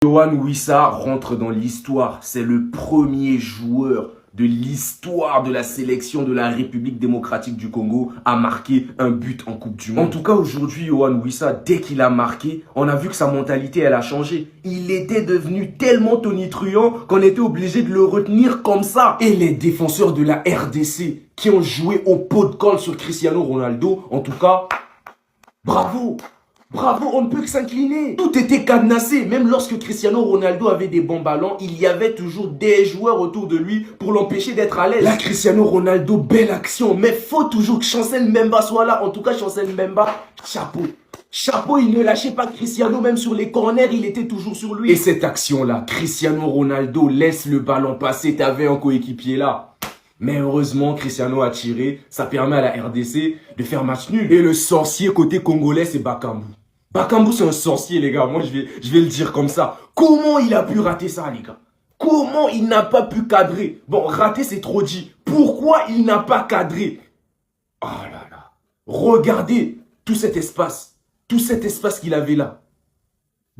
Yohan Wissa rentre dans l'histoire. C'est le premier joueur de l'histoire de la sélection de la République démocratique du Congo à marquer un but en Coupe du Monde. En tout cas, aujourd'hui, Yohan Wissa, dès qu'il a marqué, on a vu que sa mentalité, elle a changé. Il était devenu tellement tonitruant qu'on était obligé de le retenir comme ça. Et les défenseurs de la RDC qui ont joué au pot de colle sur Cristiano Ronaldo, en tout cas, bravo! Bravo, on ne peut que s'incliner. Tout était cadenassé. Même lorsque Cristiano Ronaldo avait des bons ballons, il y avait toujours des joueurs autour de lui pour l'empêcher d'être à l'aise. Là, Cristiano Ronaldo, belle action. Mais faut toujours que Chancel Mbemba soit là. En tout cas, Chancel Mbemba, chapeau. Chapeau, il ne lâchait pas Cristiano, même sur les corners, il était toujours sur lui. Et cette action-là, Cristiano Ronaldo laisse le ballon passer. T'avais un coéquipier là. Mais heureusement, Cristiano a tiré. Ça permet à la RDC de faire match nul. Et le sorcier côté congolais, c'est Bakambu. Bakambu, c'est un sorcier, les gars. Moi, je vais le dire comme ça. Comment il a pu rater ça, les gars? Comment il n'a pas pu cadrer? Bon, rater, c'est trop dit. Pourquoi il n'a pas cadré? Oh là là. Regardez tout cet espace. Tout cet espace qu'il avait là.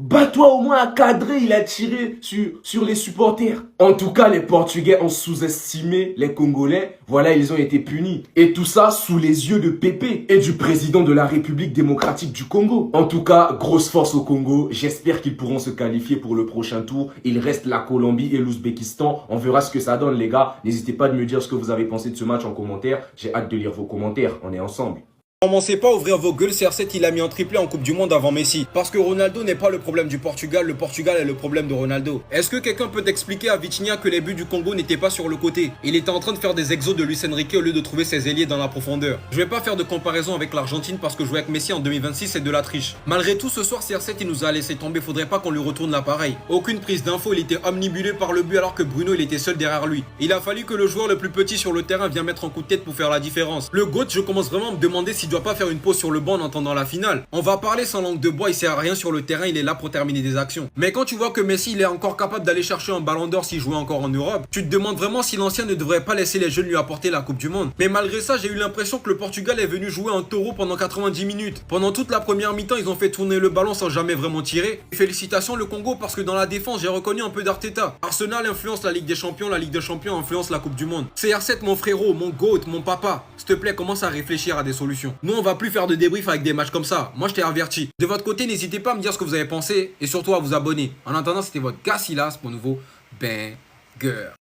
Bats-toi au moins à cadrer, il a tiré sur les supporters. En tout cas, les Portugais ont sous-estimé les Congolais. Voilà, ils ont été punis. Et tout ça sous les yeux de Pépé et du président de la République démocratique du Congo. En tout cas, grosse force au Congo. J'espère qu'ils pourront se qualifier pour le prochain tour. Il reste la Colombie et l'Ouzbékistan. On verra ce que ça donne, les gars. N'hésitez pas à me dire ce que vous avez pensé de ce match en commentaire. J'ai hâte de lire vos commentaires. On est ensemble. Commencez pas à ouvrir vos gueules, CR7 il a mis un triplé en Coupe du Monde avant Messi. Parce que Ronaldo n'est pas le problème du Portugal, le Portugal est le problème de Ronaldo. Est-ce que quelqu'un peut expliquer à Vitinha que les buts du Congo n'étaient pas sur le côté? Il était en train de faire des exos de Luis Enrique au lieu de trouver ses ailiers dans la profondeur. Je vais pas faire de comparaison avec l'Argentine parce que jouer avec Messi en 2026 c'est de la triche. Malgré tout, ce soir CR7 il nous a laissé tomber, faudrait pas qu'on lui retourne l'appareil. Aucune prise d'info, il était omnibulé par le but alors que Bruno il était seul derrière lui. Il a fallu que le joueur le plus petit sur le terrain vienne mettre un coup de tête pour faire la différence. Le GOAT, je commence vraiment à me demander s'il doit pas faire une pause sur le banc en attendant la finale. On va parler sans langue de bois, il sert à rien sur le terrain, il est là pour terminer des actions. Mais quand tu vois que Messi il est encore capable d'aller chercher un ballon d'or s'il jouait encore en Europe, tu te demandes vraiment si l'ancien ne devrait pas laisser les jeunes lui apporter la Coupe du Monde. Mais malgré ça, j'ai eu l'impression que le Portugal est venu jouer un taureau pendant 90 minutes. Pendant toute la première mi-temps, ils ont fait tourner le ballon sans jamais vraiment tirer. Félicitations le Congo parce que dans la défense, j'ai reconnu un peu d'Arteta. Arsenal influence la Ligue des Champions, la Ligue des Champions influence la Coupe du Monde. CR7 mon frérot, mon GOAT, mon papa, s'il te plaît, commence à réfléchir à des solutions. Nous, on va plus faire de débrief avec des matchs comme ça. Moi, je t'ai averti. De votre côté, n'hésitez pas à me dire ce que vous avez pensé et surtout à vous abonner. En attendant, c'était votre gars Silas pour un nouveau banger.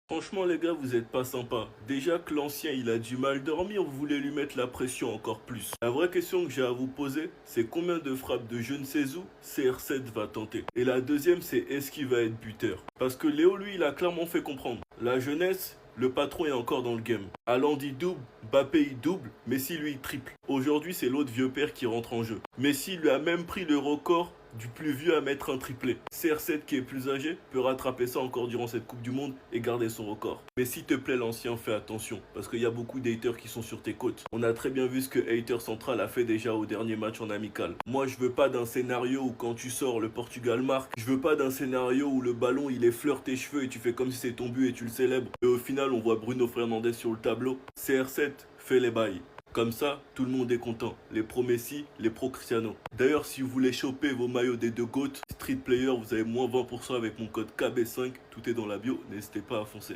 Franchement les gars, vous êtes pas sympa. Déjà que l'ancien il a du mal dormir, vous voulez lui mettre la pression encore plus. La vraie question que j'ai à vous poser, c'est combien de frappes de je ne sais où CR7 va tenter. Et la deuxième, c'est est-ce qu'il va être buteur. Parce que Léo lui, il a clairement fait comprendre. La jeunesse, le patron est encore dans le game. Haaland il double, Mbappé il double, Messi lui il triple. Aujourd'hui c'est l'autre vieux père qui rentre en jeu. Messi lui a même pris le record du plus vieux à mettre un triplé. CR7 qui est plus âgé peut rattraper ça encore durant cette Coupe du Monde et garder son record. Mais s'il te plaît l'ancien, fais attention parce qu'il y a beaucoup d'haters qui sont sur tes côtes. On a très bien vu ce que Hater Central a fait déjà au dernier match en amical. Moi je veux pas d'un scénario où quand tu sors le Portugal marque. Je veux pas d'un scénario où le ballon il effleure tes cheveux et tu fais comme si c'est ton but et tu le célèbres. Et au final on voit Bruno Fernandes sur le tableau. CR7 fait les bails. Comme ça, tout le monde est content. Les pro Messi, les pro Cristiano. D'ailleurs, si vous voulez choper vos maillots des deux GOAT, Street Player, vous avez moins 20% avec mon code KB5. Tout est dans la bio, n'hésitez pas à foncer.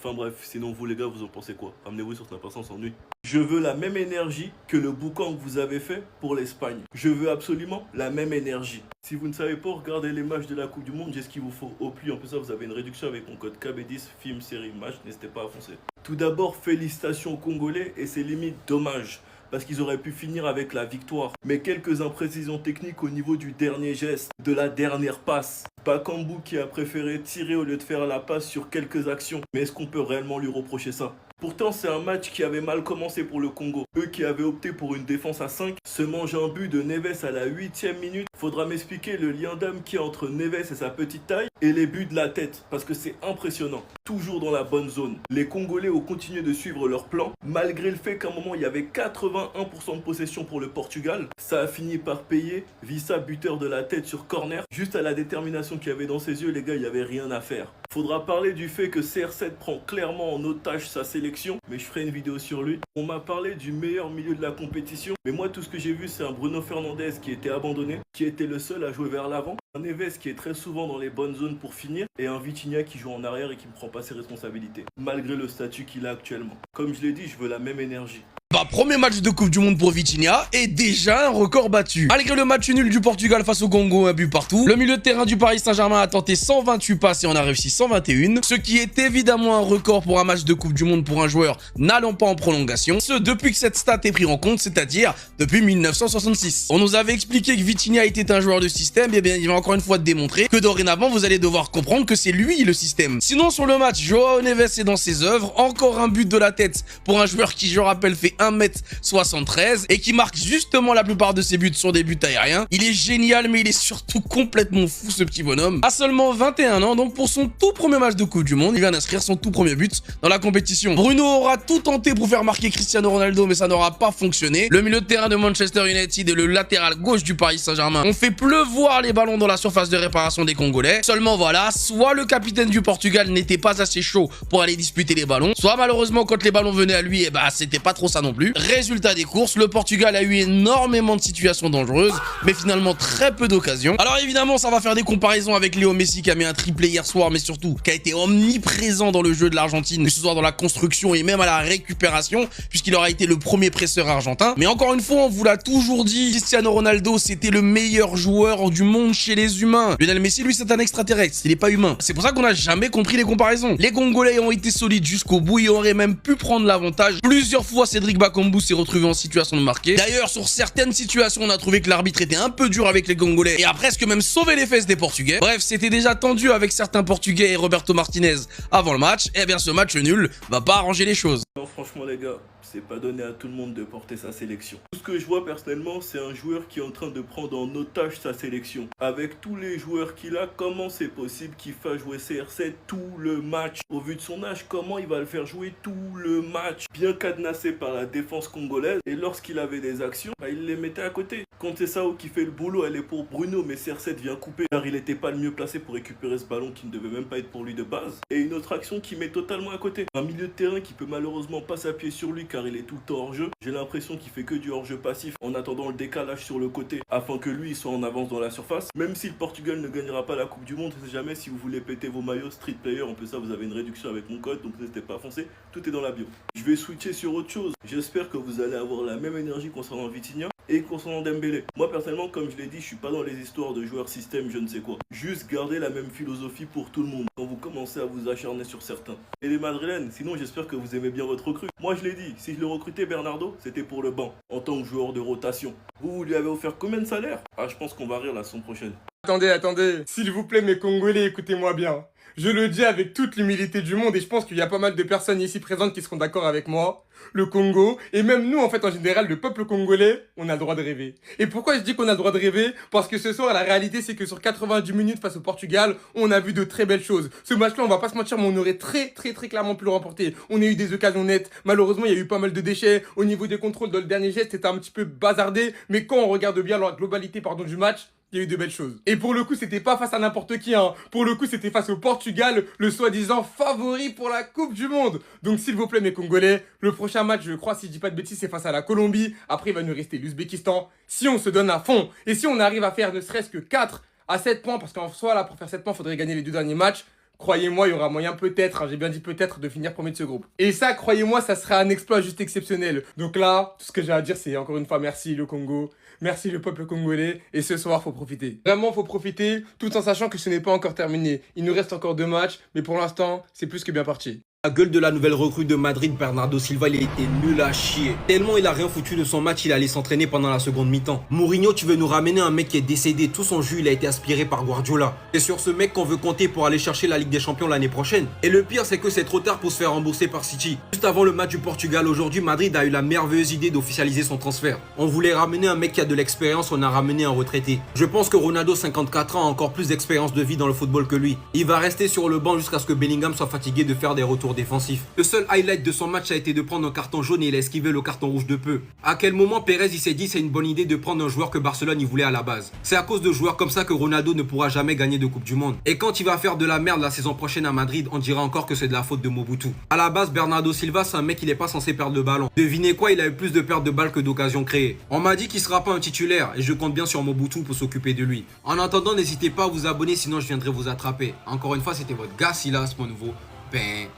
Enfin bref, sinon vous les gars, vous en pensez quoi? Ramenez-vous sur Snap sans ennui. Je veux la même énergie que le boucan que vous avez fait pour l'Espagne. Je veux absolument la même énergie. Si vous ne savez pas regarder les matchs de la Coupe du Monde, j'ai ce qu'il vous faut au plus. En plus ça, vous avez une réduction avec mon code KB10, film, série, match. N'hésitez pas à foncer. Tout d'abord, félicitations aux Congolais et c'est limite dommage. Parce qu'ils auraient pu finir avec la victoire. Mais quelques imprécisions techniques au niveau du dernier geste, de la dernière passe. Bakambu qui a préféré tirer au lieu de faire la passe sur quelques actions. Mais est-ce qu'on peut réellement lui reprocher ça? Pourtant, c'est un match qui avait mal commencé pour le Congo. Eux qui avaient opté pour une défense à 5 se mangent un but de Neves à la 8e minute. Faudra m'expliquer le lien d'âme qu'il y a entre Neves et sa petite taille et les buts de la tête. Parce que c'est impressionnant. Toujours dans la bonne zone. Les Congolais ont continué de suivre leur plan. Malgré le fait qu'à un moment, il y avait 81% de possession pour le Portugal. Ça a fini par payer. Vissa, buteur de la tête sur corner. Juste à la détermination qu'il y avait dans ses yeux, les gars, il n'y avait rien à faire. Faudra parler du fait que CR7 prend clairement en otage sa sélection, mais je ferai une vidéo sur lui. On m'a parlé du meilleur milieu de la compétition, mais moi tout ce que j'ai vu c'est un Bruno Fernandes qui était abandonné, qui était le seul à jouer vers l'avant, Un Neves qui est très souvent dans les bonnes zones pour finir et un Vitinha qui joue en arrière et qui ne prend pas ses responsabilités, malgré le statut qu'il a actuellement. Comme je l'ai dit, je veux la même énergie. Premier match de Coupe du Monde pour Vitinha et déjà un record battu. Malgré le match nul du Portugal face au Congo, un but partout, le milieu de terrain du Paris Saint-Germain a tenté 128 passes et en a réussi 121, ce qui est évidemment un record pour un match de Coupe du Monde pour un joueur n'allant pas en prolongation, ce depuis que cette stat est prise en compte, c'est-à-dire depuis 1966. On nous avait expliqué que Vitinha était un joueur de système, et bien il va encore une fois démontrer que dorénavant vous allez devoir comprendre que c'est lui le système. Sinon sur le match, Joao Neves est dans ses œuvres, encore un but de la tête pour un joueur qui, je rappelle, fait 1m73 et qui marque justement la plupart de ses buts sur des buts aériens. Il est génial, mais il est surtout complètement fou, ce petit bonhomme. À seulement 21 ans, donc pour son tout premier match de Coupe du Monde, il vient d'inscrire son tout premier but dans la compétition. Bruno aura tout tenté pour faire marquer Cristiano Ronaldo, mais ça n'aura pas fonctionné. Le milieu de terrain de Manchester United et le latéral gauche du Paris Saint-Germain ont fait pleuvoir les ballons dans la surface de réparation des Congolais. Seulement voilà, soit le capitaine du Portugal n'était pas assez chaud pour aller disputer les ballons, soit malheureusement quand les ballons venaient à lui, c'était pas trop ça non plus. Résultat des courses, le Portugal a eu énormément de situations dangereuses, mais finalement très peu d'occasions. Alors évidemment, ça va faire des comparaisons avec Léo Messi qui a mis un triplé hier soir, mais surtout qui a été omniprésent dans le jeu de l'Argentine, que ce soit dans la construction et même à la récupération, puisqu'il aura été le premier presseur argentin. Mais encore une fois, on vous l'a toujours dit, Cristiano Ronaldo, c'était le meilleur joueur du monde chez les humains. Lionel Messi, lui, c'est un extraterrestre, il est pas humain. C'est pour ça qu'on n'a jamais compris les comparaisons. Les Congolais ont été solides jusqu'au bout et auraient même pu prendre l'avantage. Plusieurs fois, Cédric Bakambu s'est retrouvé en situation de marquer. D'ailleurs, sur certaines situations, on a trouvé que l'arbitre était un peu dur avec les Congolais et a presque même sauvé les fesses des Portugais. Bref, c'était déjà tendu avec certains Portugais et Roberto Martinez avant le match. Et bien, ce match nul va pas arranger les choses. Non, franchement les gars, c'est pas donné à tout le monde de porter sa sélection. Tout ce que je vois personnellement, c'est un joueur qui est en train de prendre en otage sa sélection. Avec tous les joueurs qu'il a, comment c'est possible qu'il fasse jouer CR7 tout le match? Au vu de son âge, comment il va le faire jouer tout le match? Bien cadenassé par la défense congolaise, et lorsqu'il avait des actions, il les mettait à côté. Quand c'est Sao qui fait le boulot, elle est pour Bruno, mais CR7 vient couper car il n'était pas le mieux placé pour récupérer ce ballon qui ne devait même pas être pour lui de base. Et une autre action qui met totalement à côté. Un milieu de terrain qui peut malheureusement pas s'appuyer sur lui car il est tout le temps hors jeu. J'ai l'impression qu'il fait que du hors jeu passif en attendant le décalage sur le côté afin que lui il soit en avance dans la surface. Même si le Portugal ne gagnera pas la Coupe du Monde, je sais jamais, si vous voulez péter vos maillots Street Player, en plus ça vous avez une réduction avec mon code, donc n'hésitez pas à foncer, tout est dans la bio. Je vais switcher sur autre chose. J'espère que vous allez avoir la même énergie concernant Vitinha et concernant Dembélé. Moi personnellement, comme je l'ai dit, je suis pas dans les histoires de joueurs système, je ne sais quoi. Juste garder la même philosophie pour tout le monde quand vous commencez à vous acharner sur certains. Et les Madrilènes, sinon j'espère que vous aimez bien votre recrue. Moi je l'ai dit, si je le recrutais Bernardo, c'était pour le banc, en tant que joueur de rotation. Vous lui avez offert combien de salaire? Je pense qu'on va rire la saison prochaine. Attendez, s'il vous plaît mes Congolais, écoutez-moi bien. Je le dis avec toute l'humilité du monde et je pense qu'il y a pas mal de personnes ici présentes qui seront d'accord avec moi. Le Congo, et même nous en fait en général, le peuple congolais, on a le droit de rêver. Et pourquoi je dis qu'on a le droit de rêver? Parce que ce soir, la réalité c'est que sur 90 minutes face au Portugal, on a vu de très belles choses. Ce match-là, on va pas se mentir, mais on aurait très clairement pu le remporter. On a eu des occasions nettes, malheureusement il y a eu pas mal de déchets. Au niveau des contrôles, dans le dernier geste, c'était un petit peu bazardé. Mais quand on regarde bien la globalité du match, il y a eu de belles choses. Et pour le coup, c'était pas face à n'importe qui, hein. Pour le coup, c'était face au Portugal, le soi-disant favori pour la Coupe du Monde. Donc, s'il vous plaît, mes Congolais, le prochain match, je crois, si je dis pas de bêtises, c'est face à la Colombie. Après, il va nous rester l'Ouzbékistan. Si on se donne à fond, et si on arrive à faire ne serait-ce que 4 à 7 points, parce qu'en soi, là, pour faire 7 points, il faudrait gagner les 2 derniers matchs. Croyez-moi, il y aura moyen peut-être, j'ai bien dit peut-être, de finir premier de ce groupe. Et ça, croyez-moi, ça sera un exploit juste exceptionnel. Donc là, tout ce que j'ai à dire, c'est encore une fois merci le Congo. Merci le peuple congolais, et ce soir, faut profiter. Vraiment, faut profiter, tout en sachant que ce n'est pas encore terminé. Il nous reste encore 2 matchs, mais pour l'instant, c'est plus que bien parti. La gueule de la nouvelle recrue de Madrid, Bernardo Silva, il a été nul à chier. Tellement il a rien foutu de son match, il allait s'entraîner pendant la seconde mi-temps. Mourinho, tu veux nous ramener un mec qui est décédé, tout son jus il a été aspiré par Guardiola. C'est sur ce mec qu'on veut compter pour aller chercher la Ligue des Champions l'année prochaine. Et le pire, c'est que c'est trop tard pour se faire rembourser par City. Juste avant le match du Portugal aujourd'hui, Madrid a eu la merveilleuse idée d'officialiser son transfert. On voulait ramener un mec qui a de l'expérience, on a ramené un retraité. Je pense que Ronaldo, 54 ans, a encore plus d'expérience de vie dans le football que lui. Il va rester sur le banc jusqu'à ce que Bellingham soit fatigué de faire des retours discours défensif. Le seul highlight de son match a été de prendre un carton jaune et il a esquivé le carton rouge de peu. À quel moment Pérez il s'est dit c'est une bonne idée de prendre un joueur que Barcelone y voulait à la base? C'est à cause de joueurs comme ça que Ronaldo ne pourra jamais gagner de Coupe du Monde. Et quand il va faire de la merde la saison prochaine à Madrid, on dira encore que c'est de la faute de Mobutu. À la base, Bernardo Silva, c'est un mec qui n'est pas censé perdre le ballon. Devinez quoi, il a eu plus de pertes de balles que d'occasions créées. On m'a dit qu'il sera pas un titulaire et je compte bien sur Mobutu pour s'occuper de lui. En attendant, n'hésitez pas à vous abonner, sinon je viendrai vous attraper. Encore une fois, c'était votre gars Silas, mon nouveau banger.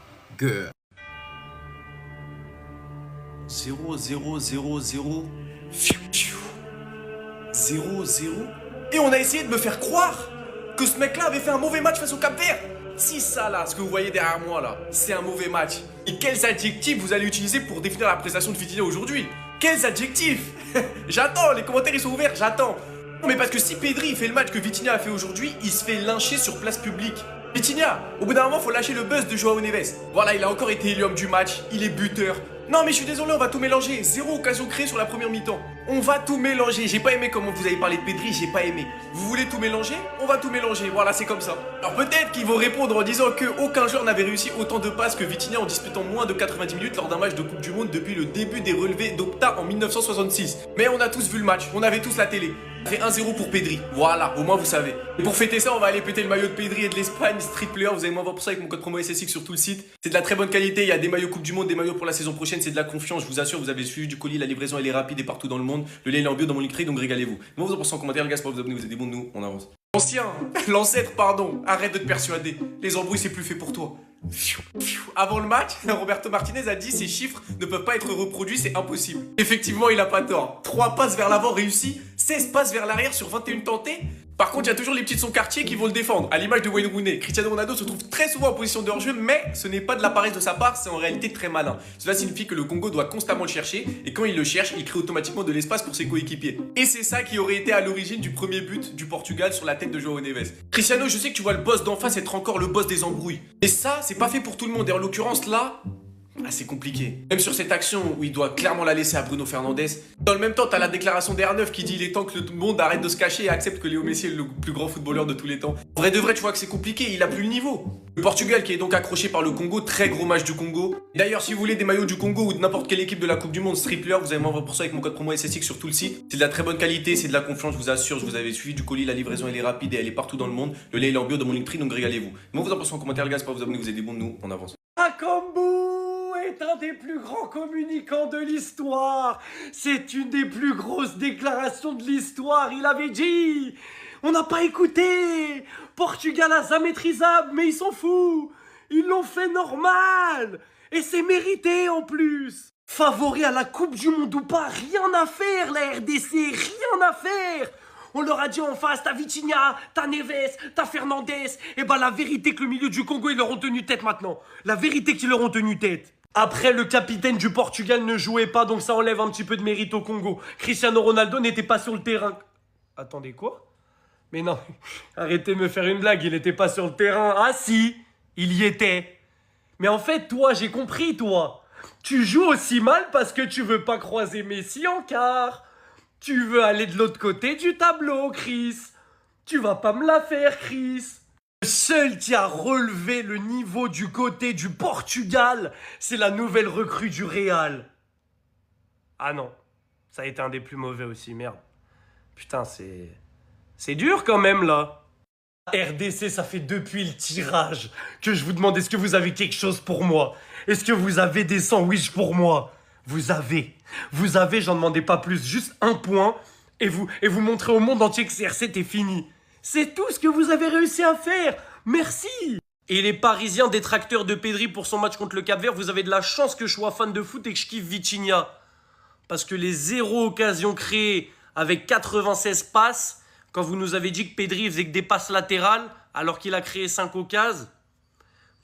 0, 0, 0, 0. 0, 0. Et on a essayé de me faire croire que ce mec-là avait fait un mauvais match face au Cap-Vert. Si ça là, ce que vous voyez derrière moi là, c'est un mauvais match. Et quels adjectifs vous allez utiliser pour définir la prestation de Vitinha aujourd'hui? Quels adjectifs? J'attends, les commentaires ils sont ouverts, j'attends. Non mais parce que si Pedri fait le match que Vitinha a fait aujourd'hui, il se fait lyncher sur place publique. Vitinha, au bout d'un moment faut lâcher le buzz de Joao Neves. Voilà, il a encore été élu homme du match, il est buteur. Non mais je suis désolé, on va tout mélanger. 0 occasion créée sur la première mi-temps. On va tout mélanger. J'ai pas aimé comment vous avez parlé de Pedri, j'ai pas aimé. Vous voulez tout mélanger? On va tout mélanger. Voilà, c'est comme ça. Alors peut-être qu'ils vont répondre en disant que aucun joueur n'avait réussi autant de passes que Vitinha en disputant moins de 90 minutes lors d'un match de Coupe du Monde depuis le début des relevés d'Opta en 1966. Mais on a tous vu le match, on avait tous la télé. Ça fait 1-0 pour Pedri. Voilà, au moins vous savez. Et pour fêter ça, on va aller péter le maillot de Pedri et de l'Espagne, Street Player. Vous allez m'en voir pour ça avec mon code promo SSX sur tout le site. C'est de la très bonne qualité. Il y a des maillots Coupe du Monde, des maillots pour la saison prochaine. C'est de la confiance, je vous assure. Vous avez suivi du colis, la livraison elle est rapide et partout dans le monde. Le lien est en bio dans mon link tree, donc régalez-vous. Moi vous en pensez en commentaire, les gars, c'est pas vous abonner, vous êtes des bons de nous, on avance. L'ancêtre, pardon, arrête de te persuader. Les embrouilles, c'est plus fait pour toi. Avant le match, Roberto Martinez a dit ces chiffres ne peuvent pas être reproduits, c'est impossible. Effectivement, il a pas tort. 3 passes vers l'avant réussies, 16 passes vers l'arrière sur 21 tentées. Par contre, il y a toujours les petits de son quartier qui vont le défendre, à l'image de Wayne Rooney. Cristiano Ronaldo se trouve très souvent en position de hors-jeu, mais ce n'est pas de la paresse de sa part, c'est en réalité très malin. Cela signifie que le Congo doit constamment le chercher, et quand il le cherche, il crée automatiquement de l'espace pour ses coéquipiers. Et c'est ça qui aurait été à l'origine du premier but du Portugal sur la tête de Joao Neves. Cristiano, je sais que tu vois le boss d'en face être encore le boss des embrouilles. Et ça, c'est pas fait pour tout le monde, et en l'occurrence là... Ah, c'est compliqué. Même sur cette action où il doit clairement la laisser à Bruno Fernandes. Dans le même temps, t'as la déclaration d'R9 qui dit il est temps que le monde arrête de se cacher et accepte que Léo Messi est le plus grand footballeur de tous les temps. En vrai de vrai, tu vois que c'est compliqué, il a plus le niveau. Le Portugal qui est donc accroché par le Congo, très gros match du Congo. D'ailleurs, si vous voulez des maillots du Congo ou de n'importe quelle équipe de la Coupe du Monde, Stripler, vous allez m'envoyer pour ça avec mon code promo SSX sur tout le site. C'est de la très bonne qualité, c'est de la confiance, je vous assure, je vous avais suivi du colis, la livraison elle est rapide et elle est partout dans le monde. Le lien est en bio dans mon link tree, donc régalez-vous. Moi vous en pensez en commentaire les gars, c'est pas vous abonner, vous êtes des bons de nous, on avance. Akambu est un des plus grands communicants de l'histoire. C'est une des plus grosses déclarations de l'histoire. Il avait dit, on n'a pas écouté. Portugal a ça maîtrisable, mais ils s'en foutent. Ils l'ont fait normal. Et c'est mérité en plus. Favori à la Coupe du Monde ou pas, rien à faire la RDC, rien à faire. On leur a dit en face, t'as Vitinha, t'as Neves, t'as Fernandes. Et bah la vérité que le milieu du Congo, ils leur ont tenu tête maintenant. La vérité qu'ils leur ont tenu tête. Après, le capitaine du Portugal ne jouait pas, donc ça enlève un petit peu de mérite au Congo. Cristiano Ronaldo n'était pas sur le terrain. Attendez, quoi? Mais non, arrêtez de me faire une blague, il n'était pas sur le terrain. Ah si, il y était. Mais en fait, toi, j'ai compris, toi. Tu joues aussi mal parce que tu veux pas croiser Messi en quart. Tu veux aller de l'autre côté du tableau, Chris. Tu vas pas me la faire, Chris. Le seul qui a relevé le niveau du côté du Portugal, c'est la nouvelle recrue du Real. Ah non, ça a été un des plus mauvais aussi, merde. Putain, c'est dur quand même, là. RDC, ça fait depuis le tirage que je vous demande, est-ce que vous avez quelque chose pour moi? Est-ce que vous avez des sandwichs pour moi? Vous avez, j'en demandais pas plus, juste un point, et vous montrez au monde entier que CR7 est fini. C'est tout ce que vous avez réussi à faire. Merci. Et les Parisiens détracteurs de Pedri pour son match contre le Cap-Vert, vous avez de la chance que je sois fan de foot et que je kiffe Vitinha. Parce que les 0 occasions créées avec 96 passes, quand vous nous avez dit que Pedri faisait que des passes latérales, alors qu'il a créé 5 occasions,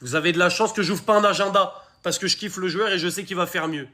vous avez de la chance que j'ouvre pas un agenda. Parce que je kiffe le joueur et je sais qu'il va faire mieux.